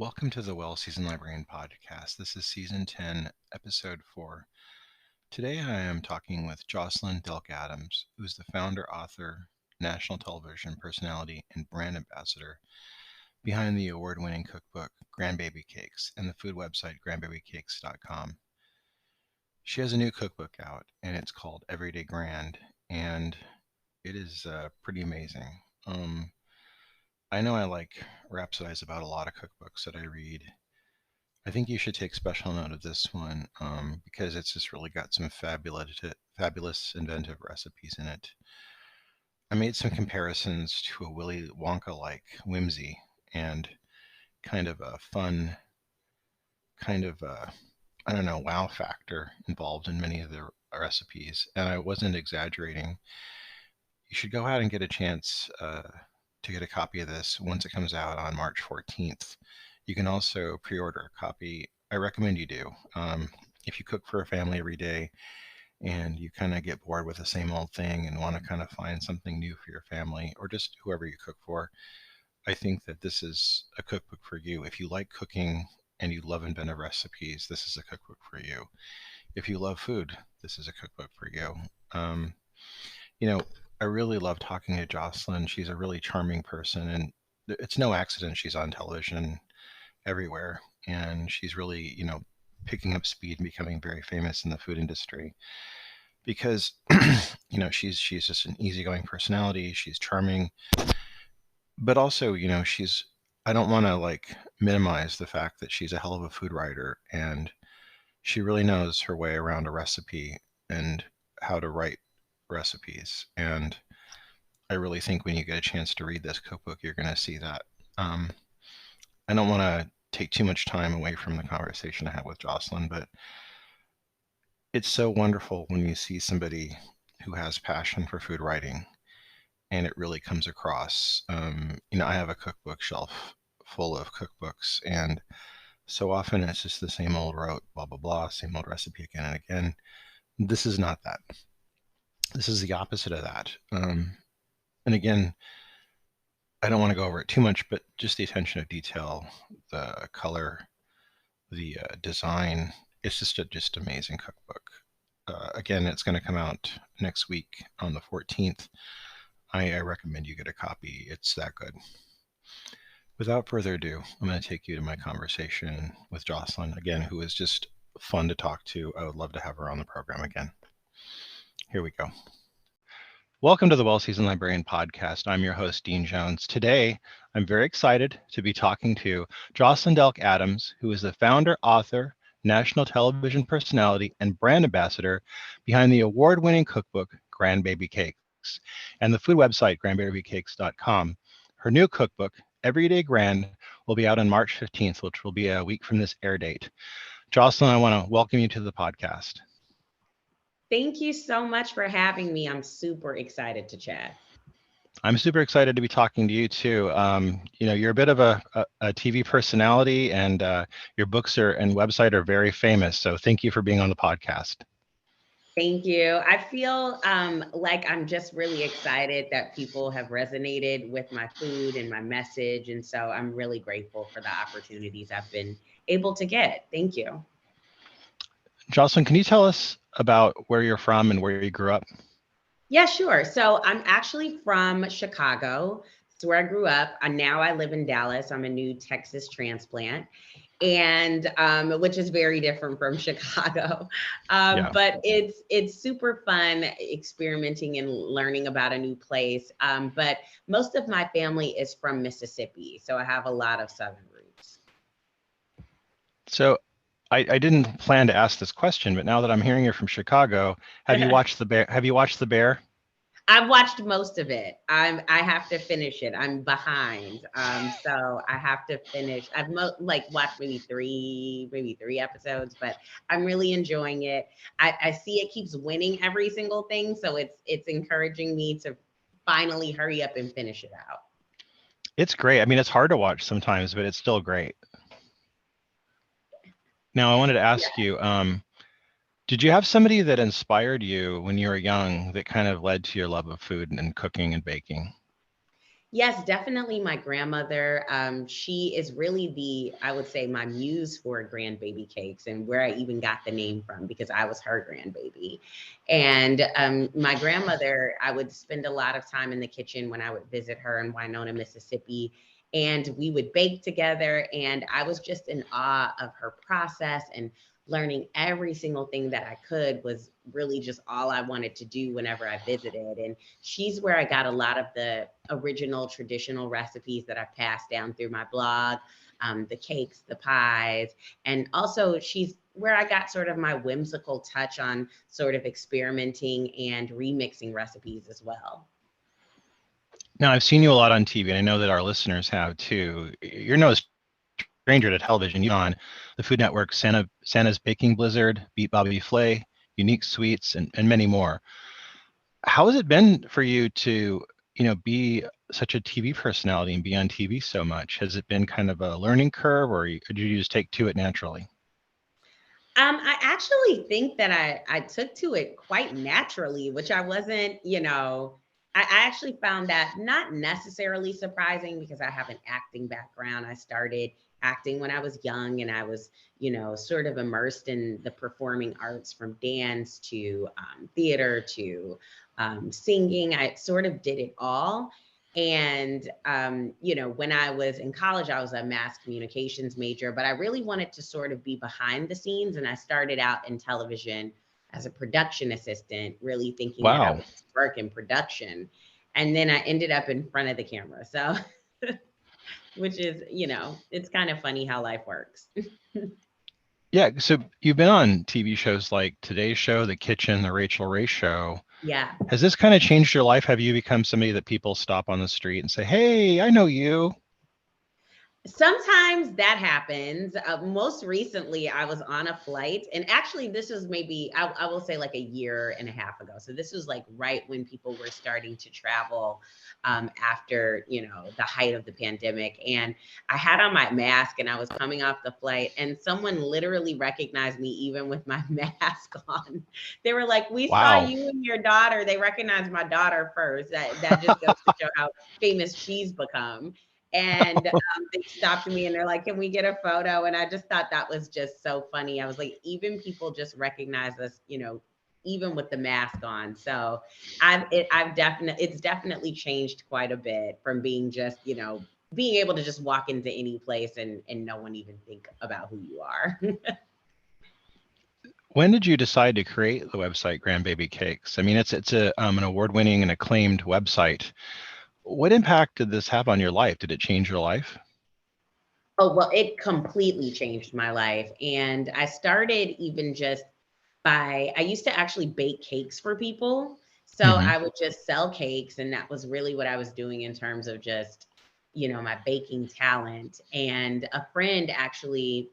Welcome to the Well-Seasoned Librarian podcast. This is season 10, episode 4. Today I am talking with Jocelyn Delk Adams, who is the founder, author, national television personality, and brand ambassador behind the award-winning cookbook Grandbaby Cakes and the food website grandbabycakes.com. She has a new cookbook out, and it's called Everyday Grand, and it is pretty amazing. I know I rhapsodize about a lot of cookbooks that I read. I think you should take special note of this one because it's just really got some fabulous inventive recipes in it. I made some comparisons to a Willy Wonka-like whimsy and kind of a fun, I don't know, wow factor involved in many of the recipes. And I wasn't exaggerating. You should go out and get a chance to get a copy of this once it comes out on March 14th. You can also pre-order a copy. I recommend you do. If you cook for a family every day and you kind of get bored with the same old thing and want to kind of find something new for your family or just whoever you cook for, I think that this is a cookbook for you. If you like cooking and you love inventive recipes, this is a cookbook for you. If you love food, this is a cookbook for you. I really love talking to Jocelyn. She's a really charming person, and it's no accident she's on television everywhere, and she's really, picking up speed and becoming very famous in the food industry because, she's just an easygoing personality. She's charming, but also, I don't want to minimize the fact that she's a hell of a food writer, and she really knows her way around a recipe and how to write recipes. And I really think when you get a chance to read this cookbook, you're going to see that. I don't want to take too much time away from the conversation I had with Jocelyn, but it's so wonderful when you see somebody who has passion for food writing and it really comes across. I have a cookbook shelf full of cookbooks, and so often it's just the same old rote, blah, blah, blah, same old recipe again and again. This is not that. This is the opposite of that. And again, I don't want to go over it too much, but just the attention to detail, the color, the design, it's just amazing cookbook. Again, it's going to come out next week on the 14th. I recommend you get a copy. It's that good. Without further ado, I'm going to take you to my conversation with Jocelyn, again, who is just fun to talk to. I would love to have her on the program again. Here we go. Welcome to the Well-Seasoned Librarian podcast. I'm your host, Dean Jones. Today, I'm very excited to be talking to Jocelyn Delk Adams, who is the founder, author, national television personality, and brand ambassador behind the award-winning cookbook, Grandbaby Cakes, and the food website, grandbabycakes.com. Her new cookbook, Everyday Grand, will be out on March 15th, which will be a week from this air date. Jocelyn, I want to welcome you to the podcast. Thank you so much for having me. I'm super excited to chat. I'm super excited to be talking to you too. You're a bit of a TV personality, and your books and website are very famous. So thank you for being on the podcast. Thank you. I feel like I'm just really excited that people have resonated with my food and my message. And so I'm really grateful for the opportunities I've been able to get. Thank you. Jocelyn, can you tell us about where you're from and where you grew up? Yeah, sure. So I'm actually from Chicago. It's where I grew up. And now I live in Dallas. I'm a new Texas transplant, and which is very different from Chicago. Yeah. But it's super fun experimenting and learning about a new place. But most of my family is from Mississippi, so I have a lot of Southern roots. So I didn't plan to ask this question, but now that I'm hearing you're from Chicago, have you watched The Bear? Have you watched The Bear? I've watched most of it. I have to finish it. I'm behind, so I have to finish. I've watched maybe three episodes, but I'm really enjoying it. I see it keeps winning every single thing, so it's encouraging me to finally hurry up and finish it out. It's great. I mean, it's hard to watch sometimes, but it's still great. Now, I wanted to ask you, did you have somebody that inspired you when you were young that kind of led to your love of food and cooking and baking? Yes, definitely my grandmother. She is really I would say, my muse for grandbaby cakes, and where I even got the name from because I was her grandbaby. And my grandmother, I would spend a lot of time in the kitchen when I would visit her in Winona, Mississippi. And we would bake together. And I was just in awe of her process, and learning every single thing that I could was really just all I wanted to do whenever I visited. And she's where I got a lot of the original traditional recipes that I passed down through my blog, the cakes, the pies. And also, she's where I got sort of my whimsical touch on sort of experimenting and remixing recipes as well. Now, I've seen you a lot on TV, and I know that our listeners have too. You're no stranger to television. You've been on the Food Network, Santa's Baking Blizzard, Beat Bobby Flay, Unique Sweets, and many more. How has it been for you to, be such a TV personality and be on TV so much? Has it been kind of a learning curve, or did you just take to it naturally? I actually think that I took to it quite naturally, which I wasn't, I actually found that not necessarily surprising because I have an acting background. I started acting when I was young, and I was, sort of immersed in the performing arts, from dance to theater to singing. I sort of did it all. And, when I was in college, I was a mass communications major, but I really wanted to sort of be behind the scenes. And I started out in television as a production assistant, really thinking that I Wow. would work in production. And then I ended up in front of the camera. So, which is, it's kind of funny how life works. Yeah, so you've been on TV shows like Today's Show, The Kitchen, The Rachel Ray Show. Yeah. Has this kind of changed your life? Have you become somebody that people stop on the street and say, "Hey, I know you"? Sometimes that happens. Most recently, I was on a flight, and actually, this was maybe, I will say, like a year and a half ago. So this was like right when people were starting to travel, after, the height of the pandemic. And I had on my mask, and I was coming off the flight, and someone literally recognized me even with my mask on. They were like, "We saw Wow. you and your daughter." They recognized my daughter first. That just goes to show how famous she's become. And they stopped me, and they're like, "Can we get a photo?" And I just thought that was just so funny. I was like, even people just recognize us, even with the mask on. So it's definitely changed quite a bit from being just, being able to just walk into any place, and no one even think about who you are. When did you decide to create the website Grandbaby Cakes? I mean, it's an award-winning and acclaimed website. What impact did this have on your life? Did it change your life? Oh, well, it completely changed my life. And I started even just I used to actually bake cakes for people. So Hmm. I would just sell cakes, and that was really what I was doing in terms of just, my baking talent. And a friend actually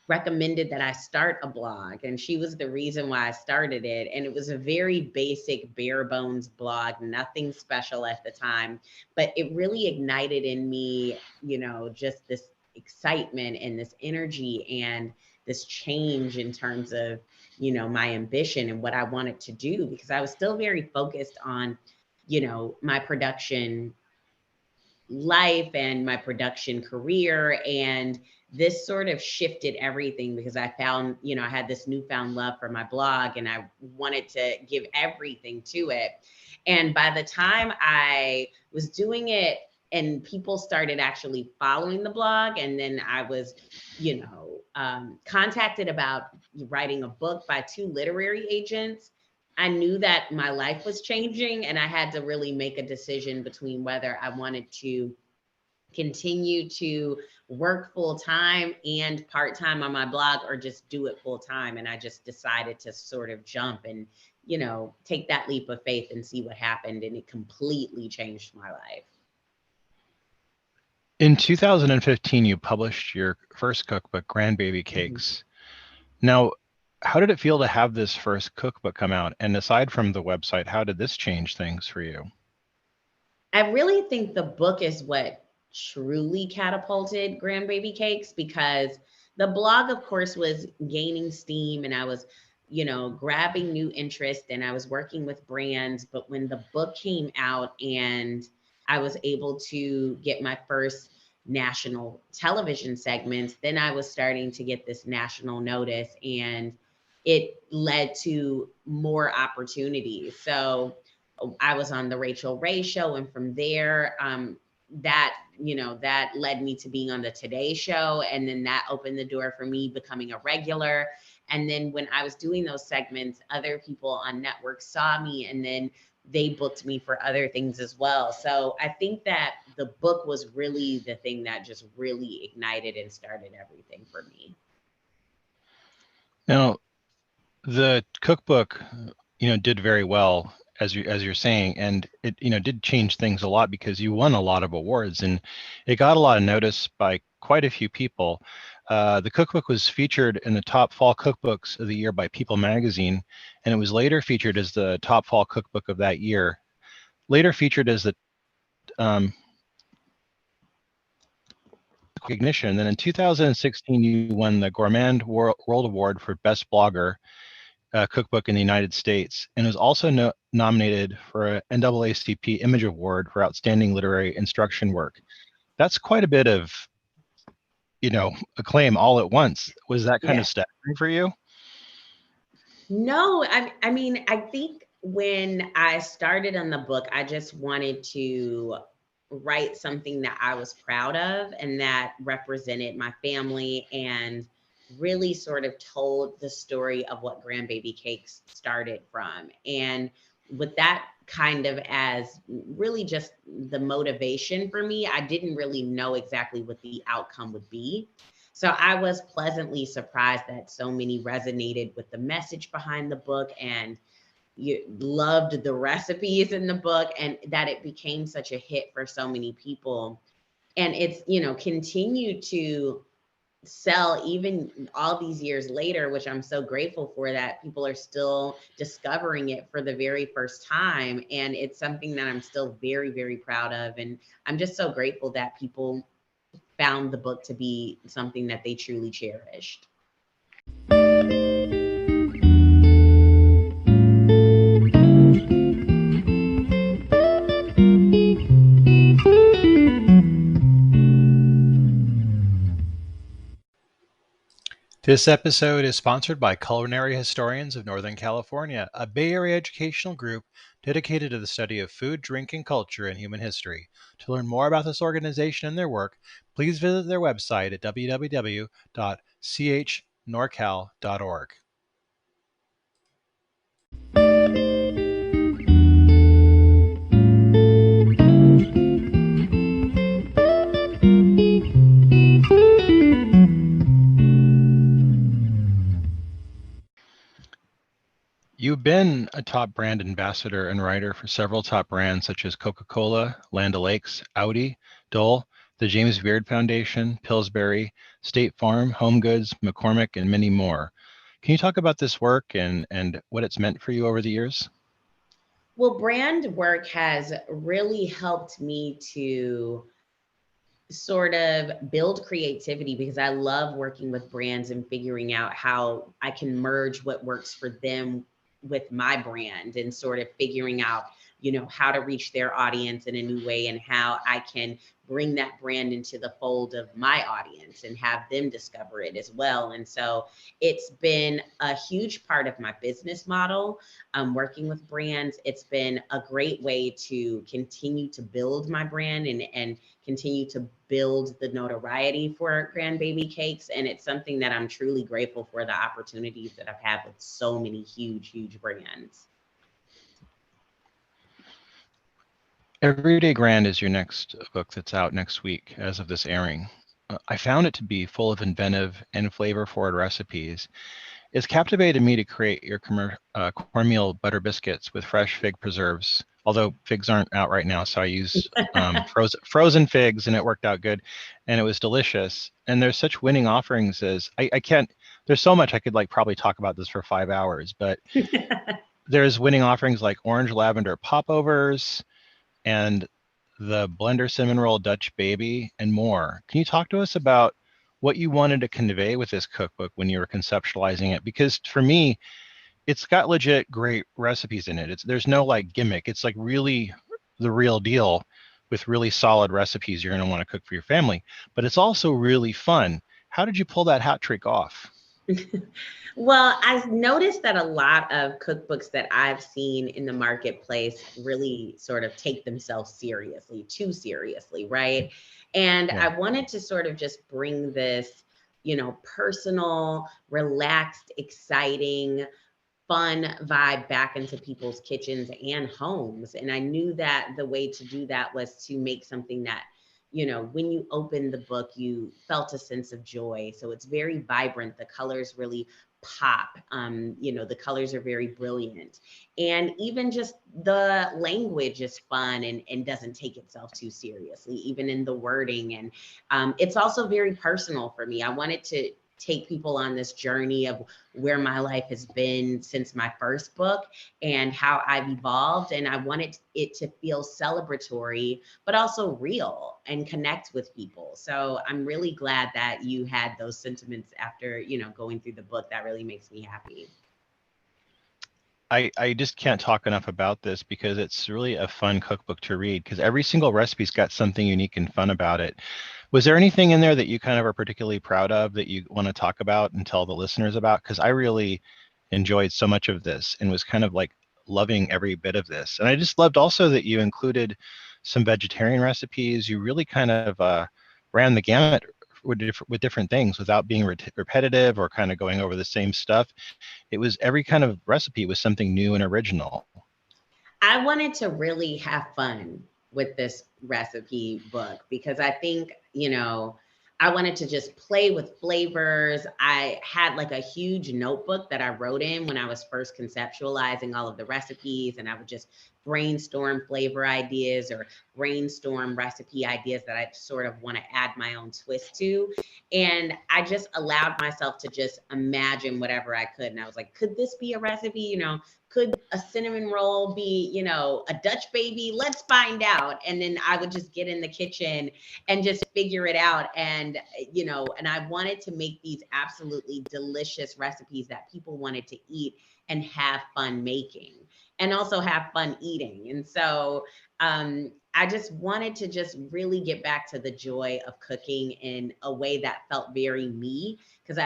recommended that I start a blog, and she was the reason why I started it. And it was a very basic, bare bones blog, nothing special at the time, but it really ignited in me, just this excitement and this energy and this change in terms of, my ambition and what I wanted to do, because I was still very focused on, my production life and my production career. And this sort of shifted everything because I found, I had this newfound love for my blog, and I wanted to give everything to it. And by the time I was doing it and people started actually following the blog, and then I was, contacted about writing a book by two literary agents, I knew that my life was changing, and I had to really make a decision between whether I wanted to continue to work full time and part time on my blog, or just do it full time. And I just decided to sort of jump and, take that leap of faith and see what happened. And it completely changed my life. In 2015, you published your first cookbook, Grandbaby Mhm. Cakes. Now, how did it feel to have this first cookbook come out? And aside from the website, how did this change things for you? I really think the book is what truly catapulted Grandbaby Cakes, because the blog, of course, was gaining steam, and I was, grabbing new interest, and I was working with brands. But when the book came out, and I was able to get my first national television segments, then I was starting to get this national notice, and it led to more opportunities. So I was on the Rachael Ray show, and from there, that that led me to being on the Today Show, and then that opened the door for me becoming a regular. And then when I was doing those segments, other people on networks saw me, and then they booked me for other things as well. So I think that the book was really the thing that just really ignited and started everything for me. Now, the cookbook, did very well, as you're saying, and it did change things a lot because you won a lot of awards and it got a lot of notice by quite a few people. The cookbook was featured in the top fall cookbooks of the year by People magazine, and it was later featured as the top fall cookbook of that year. Later featured as the recognition. Then in 2016, you won the Gourmand World Award for Best Blogger cookbook in the United States, and was also nominated for an NAACP Image Award for Outstanding Literary Instruction Work. That's quite a bit of, acclaim all at once. Was that kind Yeah. of staggering for you? No, I mean, I think when I started on the book, I just wanted to write something that I was proud of and that represented my family, and really sort of told the story of what Grandbaby Cakes started from. And with that kind of as really just the motivation for me, I didn't really know exactly what the outcome would be. So I was pleasantly surprised that so many resonated with the message behind the book, and you loved the recipes in the book, and that it became such a hit for so many people. And it's, continued to sell even all these years later, which I'm so grateful for, that people are still discovering it for the very first time. And it's something that I'm still very, very proud of. And I'm just so grateful that people found the book to be something that they truly cherished. This episode is sponsored by Culinary Historians of Northern California, a Bay Area educational group dedicated to the study of food, drink, and culture in human history. To learn more about this organization and their work, please visit their website at www.chnorcal.org. You've been a top brand ambassador and writer for several top brands such as Coca-Cola, Land O'Lakes, Audi, Dole, the James Beard Foundation, Pillsbury, State Farm, Home Goods, McCormick, and many more. Can you talk about this work and what it's meant for you over the years? Well, brand work has really helped me to sort of build creativity, because I love working with brands and figuring out how I can merge what works for them with my brand, and sort of figuring out, how to reach their audience in a new way, and how I can bring that brand into the fold of my audience and have them discover it as well. And so it's been a huge part of my business model, working with brands. It's been a great way to continue to build my brand, and continue to build the notoriety for Grandbaby Cakes. And it's something that I'm truly grateful for, the opportunities that I've had with so many huge, huge brands. Everyday Grand is your next book that's out next week as of this airing. I found it to be full of inventive and flavor-forward recipes. It's captivated me to create your cornmeal butter biscuits with fresh fig preserves. Although figs aren't out right now, so I use frozen figs, and it worked out good, and it was delicious. And there's such winning offerings as I can't. There's so much I could probably talk about this for 5 hours, but there's winning offerings like orange lavender popovers and the blender cinnamon roll Dutch baby and more. Can you talk to us about what you wanted to convey with this cookbook when you were conceptualizing it? Because for me, it's got legit great recipes in it. There's no gimmick. It's really the real deal. with really solid recipes you're going to want to cook for your family, but it's also really fun. How did you pull that hat trick off? Well, I've noticed that a lot of cookbooks that I've seen in the marketplace really sort of take themselves seriously, too seriously, right? And Yeah. I wanted to sort of just bring this, personal, relaxed, exciting, fun vibe back into people's kitchens and homes. And I knew that the way to do that was to make something that, when you opened the book, you felt a sense of joy. So it's very vibrant. The colors really pop. The colors are very brilliant. And even just the language is fun and doesn't take itself too seriously, even in the wording. And it's also very personal for me. I wanted to take people on this journey of where my life has been since my first book and how I've evolved. And I wanted it to feel celebratory, but also real and connect with people. So I'm really glad that you had those sentiments after, going through the book. That really makes me happy. I just can't talk enough about this because it's really a fun cookbook to read because every single recipe's got something unique and fun about it. Was there anything in there that you kind of are particularly proud of that you want to talk about and tell the listeners about? Because I really enjoyed so much of this and was kind of like loving every bit of this. And I just loved also that you included some vegetarian recipes. You really kind of ran the gamut with different things without being repetitive or kind of going over the same stuff. It was every kind of recipe was something new and original. I wanted to really have fun with this recipe book because I think, I wanted to just play with flavors. I had like a huge notebook that I wrote in when I was first conceptualizing all of the recipes, and I would just brainstorm flavor ideas or brainstorm recipe ideas that I sort of want to add my own twist to. And I just allowed myself to just imagine whatever I could. And I was like, could this be a recipe? Could a cinnamon roll be, a Dutch baby? Let's find out. And then I would just get in the kitchen and just figure it out. And I wanted to make these absolutely delicious recipes that people wanted to eat and have fun making and also have fun eating. And so I just wanted to just really get back to the joy of cooking in a way that felt very me. Because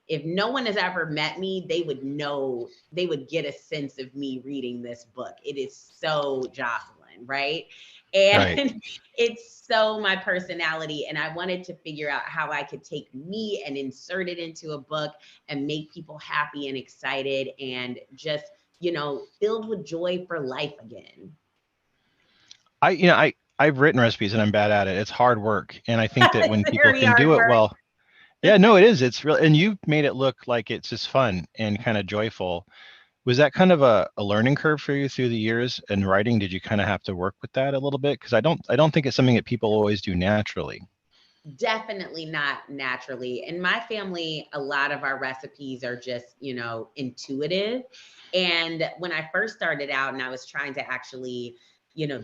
if no one has ever met me, they would know, they would get a sense of me reading this book. It is so Jocelyn, right? Right. And it's so my personality. And I wanted to figure out how I could take me and insert it into a book and make people happy and excited and just, filled with joy for life again. I've written recipes and I'm bad at it. It's hard work. And I think that when It's people very can hard do it work. well, yeah, no, it is. It's real. And you've made it look like it's just fun and kind of joyful. Was that kind of a learning curve for you through the years in writing? Did you kind of have to work with that a little bit? Because I don't think it's something that people always do naturally. Definitely not naturally. In my family, a lot of our recipes are just, intuitive. And when I first started out and I was trying to actually,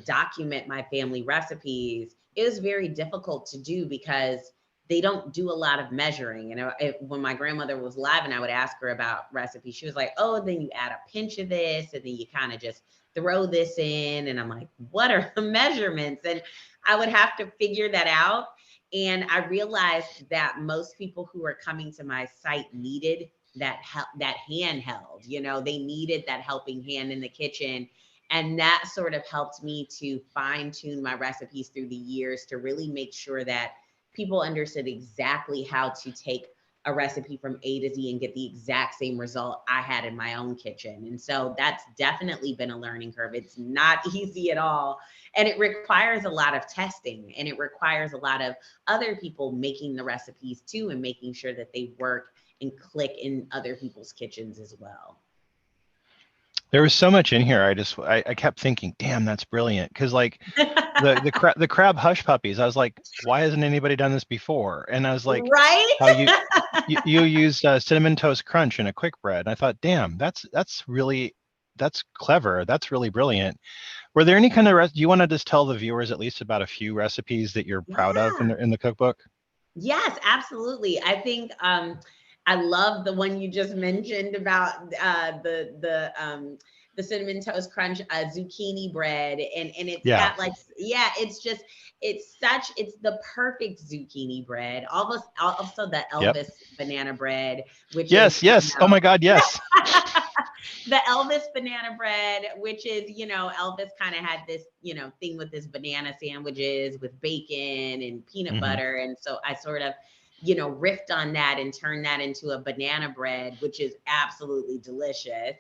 document my family recipes, it was very difficult to do because they don't do a lot of measuring. When my grandmother was alive and I would ask her about recipes, she was like, oh, then you add a pinch of this and then you kind of just throw this in. And I'm like, what are the measurements? And I would have to figure that out. And I realized that most people who are coming to my site needed that help, that handheld, they needed that helping hand in the kitchen. And that sort of helped me to fine tune my recipes through the years to really make sure that people understood exactly how to take a recipe from A to Z and get the exact same result I had in my own kitchen. And so that's definitely been a learning curve. It's not easy at all. And it requires a lot of testing and it requires a lot of other people making the recipes too and making sure that they work and click in other people's kitchens as well. There was so much in here. I kept thinking, damn, that's brilliant. Because like the crab hush puppies, I was like, why hasn't anybody done this before? And I was like, Right? how you used cinnamon toast crunch in a quick bread. And I thought, damn, that's clever. That's really brilliant. Were there any kind of do you want to just tell the viewers at least about a few recipes that you're proud of Yeah. in the cookbook? Yes, absolutely. I think I love the one you just mentioned about the the cinnamon toast crunch zucchini bread, and it's Yeah. got like, yeah, it's just, it's the perfect zucchini bread. Almost also the Yep. Elvis banana bread, which is, Yes. Yes. Oh my God. Yes. the Elvis banana bread, which is, Elvis kind of had this, thing with his banana sandwiches with bacon and peanut Hmm. butter. And so I sort of, riffed on that and turned that into a banana bread, which is absolutely delicious.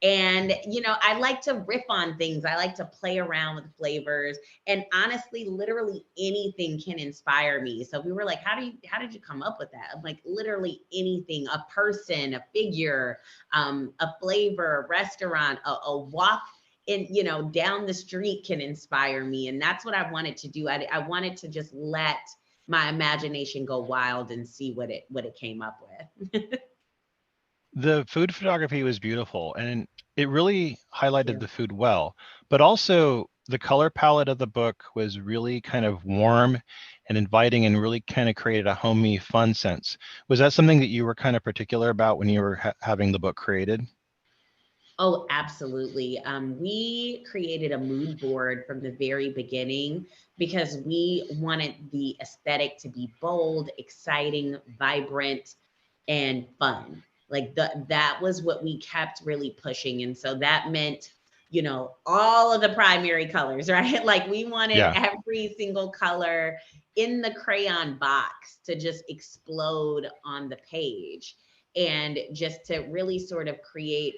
And, I like to riff on things. I like to play around with flavors. And honestly, literally anything can inspire me. So we were like, how did you come up with that? I'm like, literally anything, a person, a figure, a flavor, a restaurant, a walk in, down the street can inspire me. And that's what I wanted to do. I wanted to just let my imagination go wild and see what it came up with. The food photography was beautiful, and it really highlighted Yeah. the food well, but also the color palette of the book was really kind of warm and inviting and really kind of created a homey, fun sense. Was that something that you were kind of particular about when you were having the book created? Oh, absolutely. We created a mood board from the very beginning because we wanted the aesthetic to be bold, exciting, vibrant, and fun. Like that was what we kept really pushing. And so that meant, all of the primary colors, right? Like we wanted Yeah. every single color in the crayon box to just explode on the page, and just to really sort of create,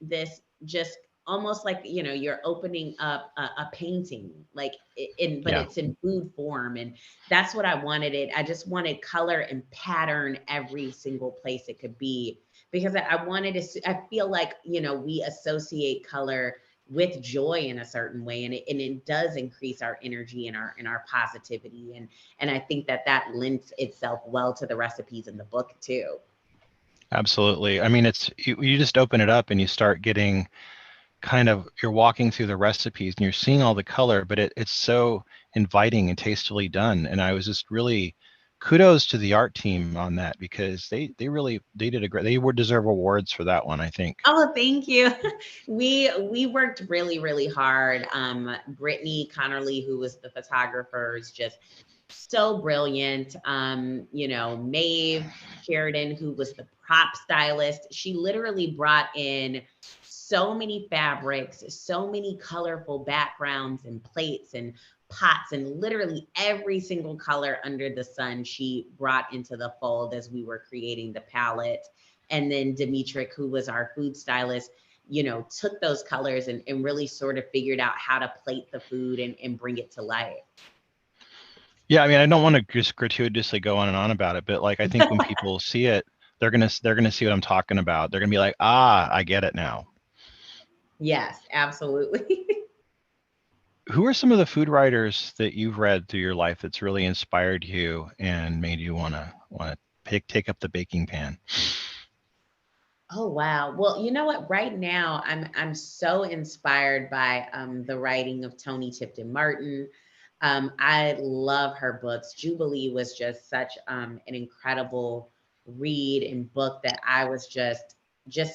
this just almost like, you're opening up a painting, like but Yeah. it's in food form. And that's what I wanted it. I just wanted color and pattern every single place it could be, because I wanted to, I feel like, we associate color with joy in a certain way, and it does increase our energy and our positivity. And I think that lends itself well to the recipes in the book too. Absolutely. I mean, you just open it up and you start getting kind of, you're walking through the recipes and you're seeing all the color, but it's so inviting and tastefully done. And I was just really kudos to the art team on that, because they really they did a great, they would deserve awards for that one, I think. Oh, thank you. We worked really, really hard. Brittany Connerly, who was the photographer, is just so brilliant. Maeve Sheridan, who was the prop stylist, she literally brought in so many fabrics, so many colorful backgrounds and plates and pots, and literally every single color under the sun she brought into the fold as we were creating the palette. And then Dimitrik, who was our food stylist, took those colors and really sort of figured out how to plate the food and bring it to life. Yeah, I mean, I don't want to just gratuitously go on and on about it, but like I think when people see it, they're gonna see what I'm talking about. They're gonna be like, ah, I get it now. Yes, absolutely. Who are some of the food writers that you've read through your life that's really inspired you and made you wanna take up the baking pan? Oh wow. Well, you know what? Right now, I'm so inspired by the writing of Toni Tipton Martin. I love her books. Jubilee was just such an incredible read and book that I was just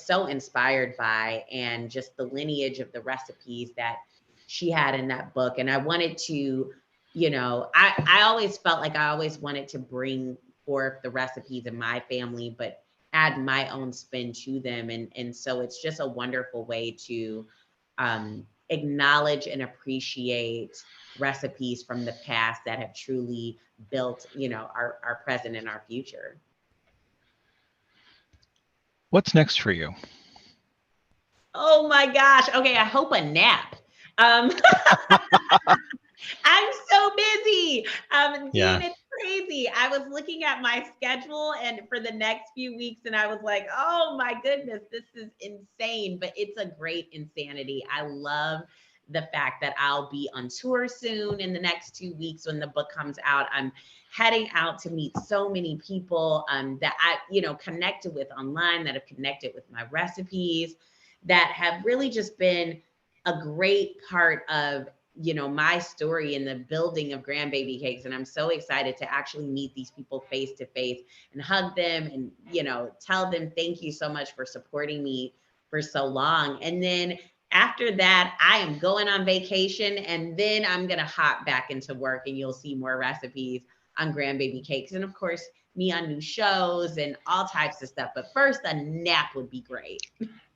so inspired by, and just the lineage of the recipes that she had in that book. And I wanted to, I always felt like I always wanted to bring forth the recipes in my family, but add my own spin to them. And so it's just a wonderful way to acknowledge and appreciate recipes from the past that have truly built, our present and our future. What's next for you? Oh my gosh. Okay, I hope a nap. Um, I'm so busy. Dean, Yeah. it's crazy. I was looking at my schedule and for the next few weeks, and I was like, oh my goodness, this is insane. But it's a great insanity. I love the fact that I'll be on tour soon in the next 2 weeks when the book comes out. I'm heading out to meet so many people that I, connected with online, that have connected with my recipes, that have really just been a great part of, my story in the building of grandbaby cakes. And I'm so excited to actually meet these people face to face and hug them and, tell them thank you so much for supporting me for so long. And then after that, I am going on vacation, and then I'm going to hop back into work, and you'll see more recipes on grandbaby cakes. And of course, me on new shows and all types of stuff. But first, a nap would be great.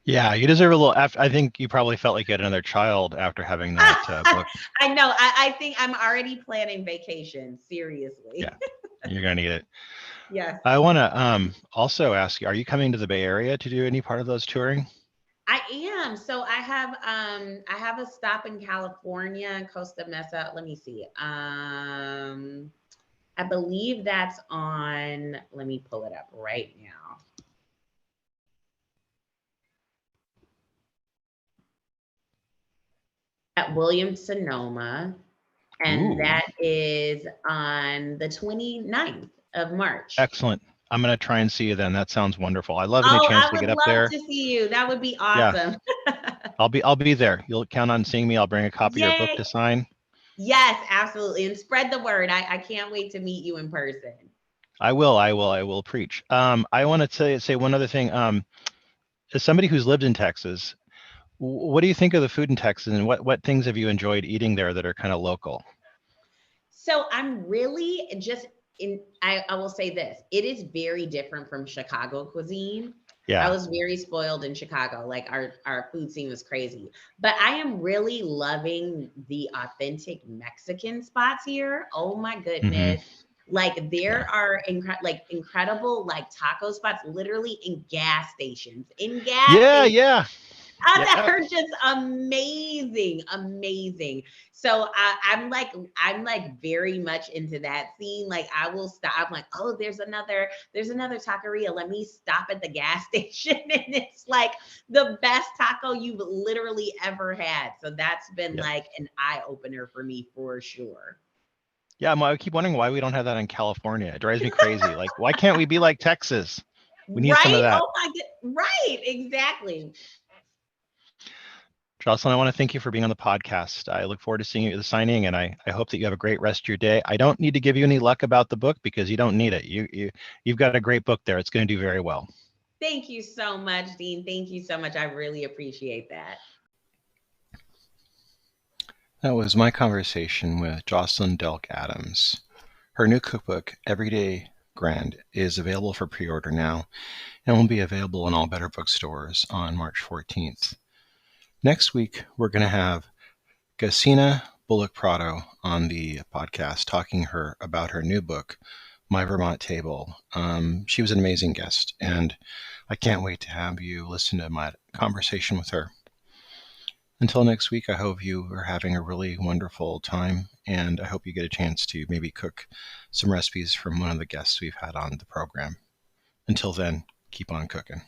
Yeah, you deserve a little. I think you probably felt like you had another child after having that book. I know. I think I'm already planning vacation. Yeah, Seriously. you're gonna need it. Yes. I want to also ask you: are you coming to the Bay Area to do any part of those touring? I am. So I have a stop in California in Costa Mesa. Let me see. I believe that's on, let me pull it up right now. At Williams Sonoma, and Ooh, that is on the 29th of March. excellent. I'm gonna try and see you then. That sounds wonderful. I love any Oh, chance I to would get up love there. to see you. That would be Yeah, awesome. I'll be there. You'll count on seeing me. I'll bring a copy of your book Yay. to sign. Yes, absolutely. And spread the word. I can't wait to meet you in person. I will preach. I want to say one other thing. As somebody who's lived in Texas, what do you think of the food in Texas, and what things have you enjoyed eating there that are kind of local? So I'm really just I will say this. It is very different from Chicago cuisine. I Yeah. was very spoiled in Chicago. Like our food scene was crazy. But I am really loving the authentic Mexican spots here. Oh my Hmm. goodness. Like Yeah. there are incredible like taco spots literally in gas stations. In gas Yeah. stations. Yeah. That Yeah. are just amazing, amazing. So I'm like very much into that scene. Like I will stop. I'm like, oh, there's another taqueria. Let me stop at the gas station, and it's like the best taco you've literally ever had. So that's been Yeah. like an eye opener for me for sure. Yeah. I keep wondering why we don't have that in California. It drives me crazy. Like, why can't we be like Texas? We need some of Right? that. Oh my god. Right. Exactly. Jocelyn, I want to thank you for being on the podcast. I look forward to seeing you at the signing, and I hope that you have a great rest of your day. I don't need to give you any luck about the book because you don't need it. You've got a great book there. It's going to do very well. Thank you so much, Dean. Thank you so much. I really appreciate that. That was my conversation with Jocelyn Delk Adams. Her new cookbook, Everyday Grand, is available for pre-order now and will be available in all better bookstores on March 14th. Next week, we're going to have Gasina Bullock Prado on the podcast talking her about her new book, My Vermont Table. She was an amazing guest, and I can't wait to have you listen to my conversation with her. Until next week, I hope you are having a really wonderful time, and I hope you get a chance to maybe cook some recipes from one of the guests we've had on the program. Until then, keep on cooking.